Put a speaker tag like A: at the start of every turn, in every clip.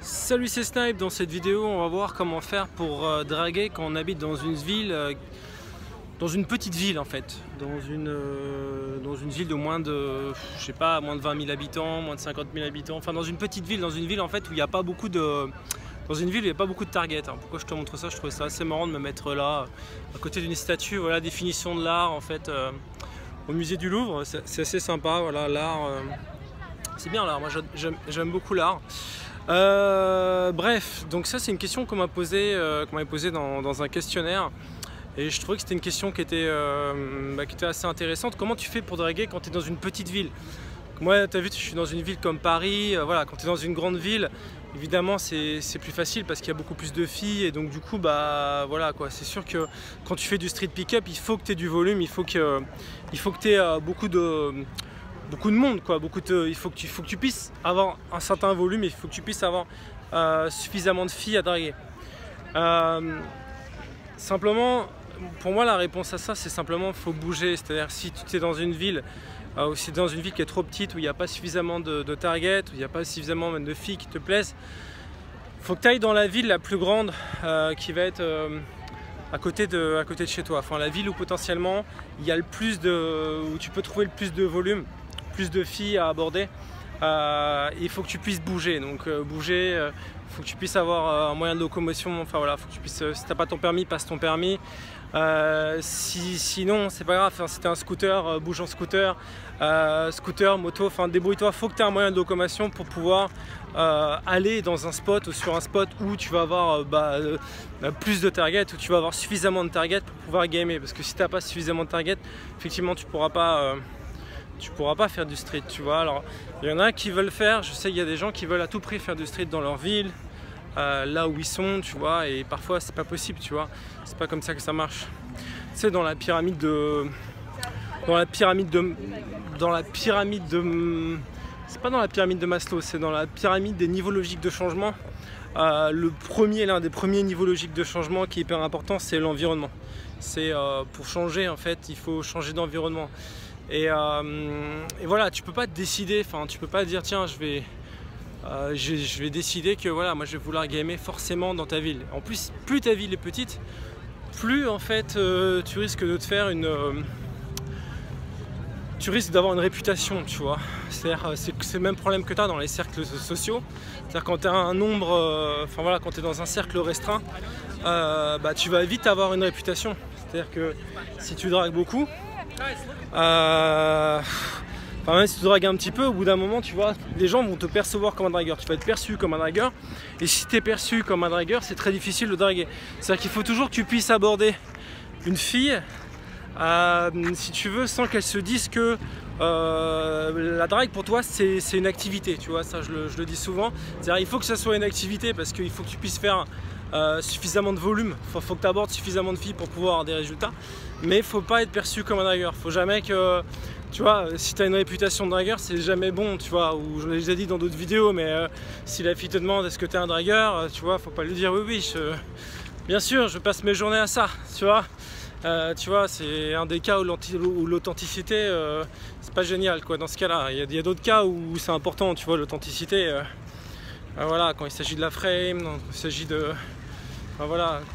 A: Salut, c'est Snipe. Dans cette vidéo on va voir comment faire pour draguer quand on habite dans une ville, dans une petite ville en fait, dans une ville de moins de, je sais pas, moins de 20 000 habitants, moins de 50 000 habitants, enfin dans une petite ville, dans une ville en fait où il n'y a pas beaucoup de, dans une ville où il n'y a pas beaucoup de targets. Pourquoi je te montre ça? Je trouvais ça assez marrant de me mettre là, à côté d'une statue, voilà, définition de l'art en fait, au musée du Louvre. C'est assez sympa, voilà, l'art, c'est bien l'art, moi j'aime beaucoup l'art. Bref, donc ça c'est une question qu'on m'a posée dans un questionnaire et je trouvais que c'était une question qui était assez intéressante. Comment tu fais pour draguer quand tu es dans une petite ville? Moi, tu as vu, je suis dans une ville comme Paris, voilà, quand tu es dans une grande ville, évidemment c'est plus facile parce qu'il y a beaucoup plus de filles et donc du coup, bah voilà quoi, c'est sûr que quand tu fais du street pick-up, il faut que tu aies du volume, il faut que tu aies beaucoup de monde quoi, il faut que tu puisses avoir un certain volume et il faut que tu puisses avoir suffisamment de filles à draguer. Simplement, pour moi la réponse à ça c'est simplement faut bouger, c'est-à-dire si tu es dans une ville ou si tu es dans une ville qui est trop petite où il n'y a pas suffisamment de targets, où il n'y a pas suffisamment même de filles qui te plaisent, faut que tu ailles dans la ville la plus grande qui va être à côté de chez toi, enfin la ville où potentiellement il y a où tu peux trouver le plus de volume, plus de filles à aborder. Il faut que tu puisses bouger, donc bouger, faut que tu puisses avoir un moyen de locomotion, enfin voilà, faut que tu puisses, si t'as pas ton permis, passe ton permis. Sinon c'est pas grave, enfin, si t'es un scooter, bouge en scooter, scooter, moto, enfin débrouille-toi, faut que tu aies un moyen de locomotion pour pouvoir aller dans un spot ou sur un spot où tu vas avoir plus de targets, où tu vas avoir suffisamment de targets pour pouvoir gamer, parce que si t'as pas suffisamment de targets, effectivement tu pourras pas faire du street, tu vois. Alors il y en a qui veulent faire, je sais qu'il y a des gens qui veulent à tout prix faire du street dans leur ville, là où ils sont, tu vois, et parfois c'est pas possible, tu vois, c'est pas comme ça que ça marche. C'est dans la pyramide de c'est pas dans la pyramide de Maslow, c'est dans la pyramide des niveaux logiques de changement. L'un des premiers niveaux logiques de changement qui est hyper important, c'est l'environnement. C'est pour changer en fait, il faut changer d'environnement. Et voilà, tu peux pas te décider, enfin tu peux pas dire tiens je vais décider que voilà, moi je vais vouloir gamer forcément dans ta ville. En plus, plus ta ville est petite, plus en fait tu risques de te faire tu risques d'avoir une réputation, tu vois. C'est-à-dire c'est le même problème que tu as dans les cercles sociaux. C'est-à-dire quand tu as un nombre, enfin voilà, quand tu es dans un cercle restreint, tu vas vite avoir une réputation. C'est-à-dire que si tu dragues beaucoup, même si tu dragues un petit peu, au bout d'un moment, tu vois, les gens vont te percevoir comme un dragueur. Tu vas être perçu comme un dragueur. Et si tu es perçu comme un dragueur, c'est très difficile de draguer. C'est-à-dire qu'il faut toujours que tu puisses aborder une fille, si tu veux, sans qu'elle se dise que la drague pour toi c'est une activité. Tu vois, ça je le dis souvent. C'est-à-dire il faut que ça soit une activité parce qu'il faut que tu puisses faire suffisamment de volume. Faut que tu abordes suffisamment de filles pour pouvoir avoir des résultats. Mais il faut pas être perçu comme un dragueur. Faut jamais que, tu vois, si tu as une réputation de dragueur, c'est jamais bon, tu vois. Ou je l'ai déjà dit dans d'autres vidéos, mais si la fille te demande est-ce que tu es un dragueur, tu vois, faut pas lui dire oui, bien sûr, je passe mes journées à ça, tu vois. Tu vois, c'est un des cas où l'authenticité, c'est pas génial, quoi. Dans ce cas-là, il y a d'autres cas où c'est important, tu vois, l'authenticité. Voilà, quand il s'agit de la frame, quand il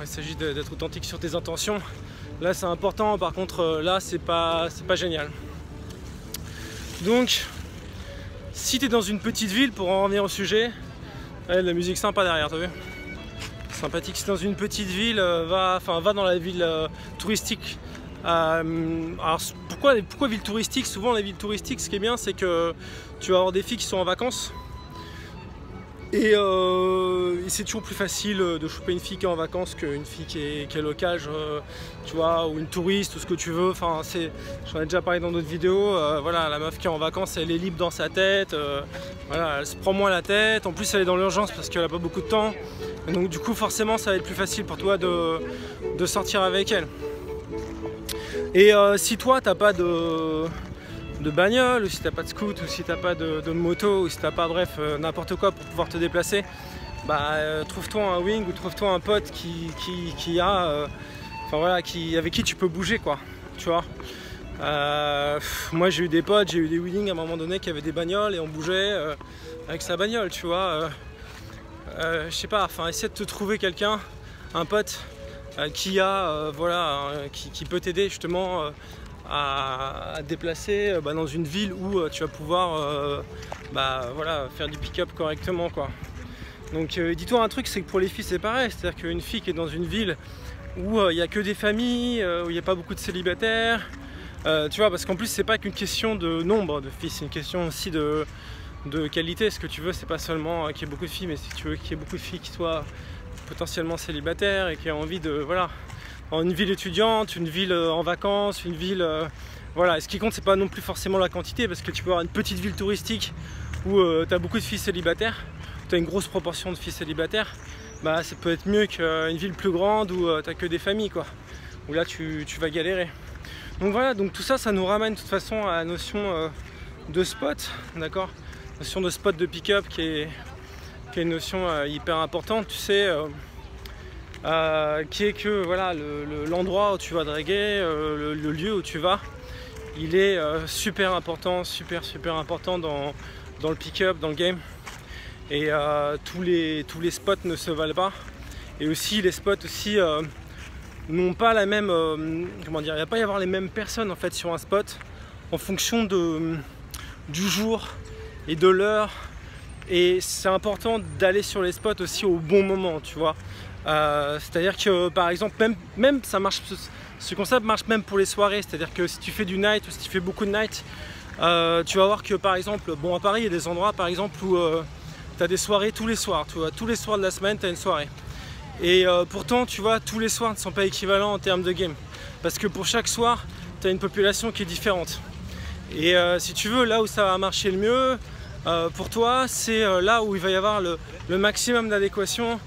A: s'agit d'être authentique sur tes intentions. Là c'est important, par contre là c'est pas génial. Donc si tu es dans une petite ville, pour en revenir au sujet, la musique sympa derrière, t'as vu? Sympathique. Si tu es dans une petite ville, va dans la ville touristique. Alors pourquoi ville touristique? Souvent les villes touristiques, ce qui est bien c'est que tu vas avoir des filles qui sont en vacances. Et c'est toujours plus facile de choper une fille qui est en vacances qu'une fille qui est locale, tu vois, ou une touriste, ou ce que tu veux. Enfin, j'en ai déjà parlé dans d'autres vidéos. Voilà, la meuf qui est en vacances, elle est libre dans sa tête. Voilà, elle se prend moins la tête. En plus, elle est dans l'urgence parce qu'elle n'a pas beaucoup de temps. Et donc, du coup, forcément, ça va être plus facile pour toi de sortir avec elle. Et si toi, t'as pas de bagnole, ou si t'as pas de scoot, ou si t'as pas de moto, ou si t'as pas, bref, n'importe quoi pour pouvoir te déplacer, trouve-toi un wing ou trouve-toi un pote avec qui tu peux bouger, quoi, tu vois. Moi j'ai eu des potes, j'ai eu des wings à un moment donné qui avaient des bagnoles et on bougeait avec sa bagnole, tu vois. je sais pas, enfin essaie de te trouver quelqu'un, un pote qui a qui peut t'aider justement à te déplacer dans une ville où tu vas pouvoir faire du pick-up correctement, quoi. Donc dis-toi un truc, c'est que pour les filles c'est pareil, c'est-à-dire qu'une fille qui est dans une ville où il n'y a que des familles, où il n'y a pas beaucoup de célibataires, tu vois, parce qu'en plus c'est pas qu'une question de nombre de filles, c'est une question aussi de qualité. Ce que tu veux, c'est pas seulement qu'il y ait beaucoup de filles, mais si tu veux qu'il y ait beaucoup de filles qui soient potentiellement célibataires et qui aient envie de, voilà, en une ville étudiante, une ville en vacances, une ville, voilà. Et ce qui compte, c'est pas non plus forcément la quantité, parce que tu peux avoir une petite ville touristique où tu as beaucoup de filles célibataires, tu as une grosse proportion de filles célibataires, bah ça peut être mieux qu'une ville plus grande où tu n'as que des familles, quoi, où là tu vas galérer. Donc voilà, donc tout ça, ça nous ramène de toute façon à la notion de spot, d'accord, notion de spot de pick-up qui est une notion hyper importante, tu sais, qui est que voilà, l'endroit où tu vas draguer, le lieu où tu vas, il est super important, super important dans le pick-up, dans le game. Et tous les spots ne se valent pas. Et aussi les spots aussi n'ont pas la même, comment dire, il ne va pas y avoir les mêmes personnes en fait sur un spot en fonction du jour et de l'heure. Et c'est important d'aller sur les spots aussi au bon moment, tu vois. C'est-à-dire que par exemple, même ça marche, ce concept marche même pour les soirées. C'est-à-dire que si tu fais du night ou si tu fais beaucoup de night, tu vas voir que par exemple, bon, à Paris il y a des endroits par exemple où tu as des soirées tous les soirs, tu vois, tous les soirs de la semaine tu as une soirée. Et pourtant tu vois, tous les soirs ne sont pas équivalents en termes de game, parce que pour chaque soir tu as une population qui est différente. Et si tu veux, là où ça va marcher le mieux pour toi, c'est là où il va y avoir le maximum d'adéquation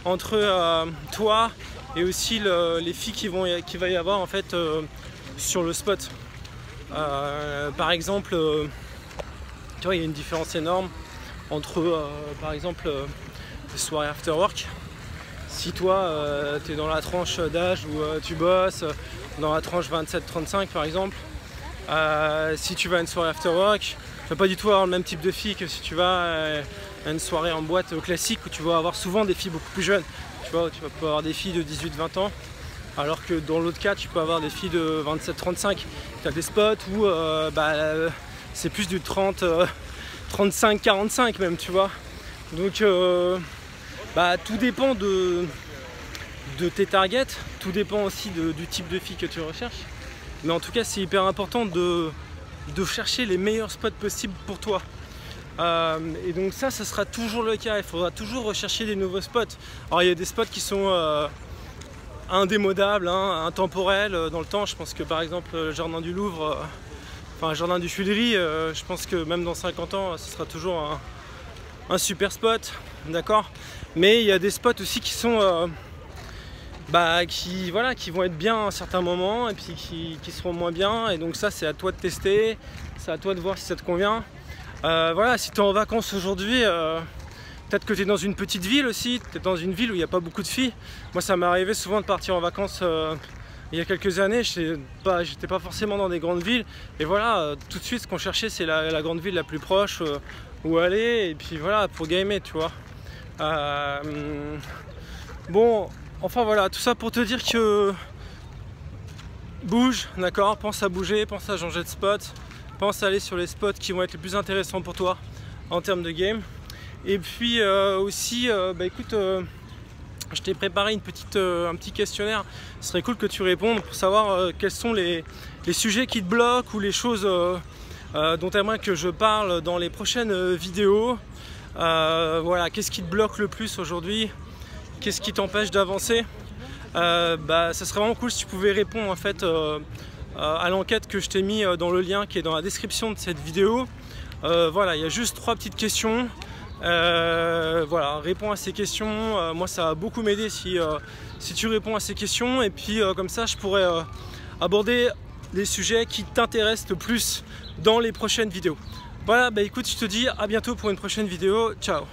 A: entre toi et aussi les filles qu'il va y avoir en fait sur le spot. Par exemple, tu vois, il y a une différence énorme entre par exemple les soirées after work. Si toi tu es dans la tranche d'âge où tu bosses, dans la tranche 27-35 par exemple, si tu vas à une soirée after work, tu vas pas du tout avoir le même type de filles que si tu vas à une soirée en boîte classique où tu vas avoir souvent des filles beaucoup plus jeunes. Tu vois, tu vas pouvoir avoir des filles de 18-20 ans, alors que dans l'autre cas tu peux avoir des filles de 27-35. Tu as des spots où c'est plus du 35-45 même, tu vois. Donc tout dépend de tes targets, tout dépend aussi du type de filles que tu recherches. Mais en tout cas, c'est hyper important de chercher les meilleurs spots possibles pour toi. Et donc ça sera toujours le cas. Il faudra toujours rechercher des nouveaux spots. Alors il y a des spots qui sont indémodables, hein, intemporels dans le temps. Je pense que par exemple le jardin du Louvre, enfin le jardin du Tuileries, je pense que même dans 50 ans, ce sera toujours un super spot, d'accord. Mais il y a des spots aussi qui sont qui vont être bien à un certain moment et puis qui seront moins bien. Et donc ça, c'est à toi de tester, c'est à toi de voir si ça te convient. Voilà, si tu es en vacances aujourd'hui, peut-être que tu es dans une petite ville aussi, tu es dans une ville où il n'y a pas beaucoup de filles. Moi, ça m'est arrivé souvent de partir en vacances il y a quelques années. J'étais pas forcément dans des grandes villes. Et voilà, tout de suite, ce qu'on cherchait, c'est la grande ville la plus proche où aller. Et puis voilà, pour gamer, tu vois. Bon, enfin voilà, tout ça pour te dire que bouge, d'accord, pense à bouger, pense à changer de spot, pense à aller sur les spots qui vont être les plus intéressants pour toi en termes de game. Et puis aussi, écoute, je t'ai préparé un petit questionnaire. Ce serait cool que tu répondes pour savoir quels sont les sujets qui te bloquent ou les choses dont tu aimerais que je parle dans les prochaines vidéos. Voilà, qu'est-ce qui te bloque le plus aujourd'hui? Qu'est-ce qui t'empêche d'avancer? Ça serait vraiment cool si tu pouvais répondre en fait à l'enquête que je t'ai mis dans le lien qui est dans la description de cette vidéo. Voilà, il y a juste 3 petites questions. Voilà, réponds à ces questions. Moi, ça va beaucoup m'aider si tu réponds à ces questions. Et puis comme ça, je pourrais aborder les sujets qui t'intéressent le plus dans les prochaines vidéos. Voilà, écoute, je te dis à bientôt pour une prochaine vidéo. Ciao!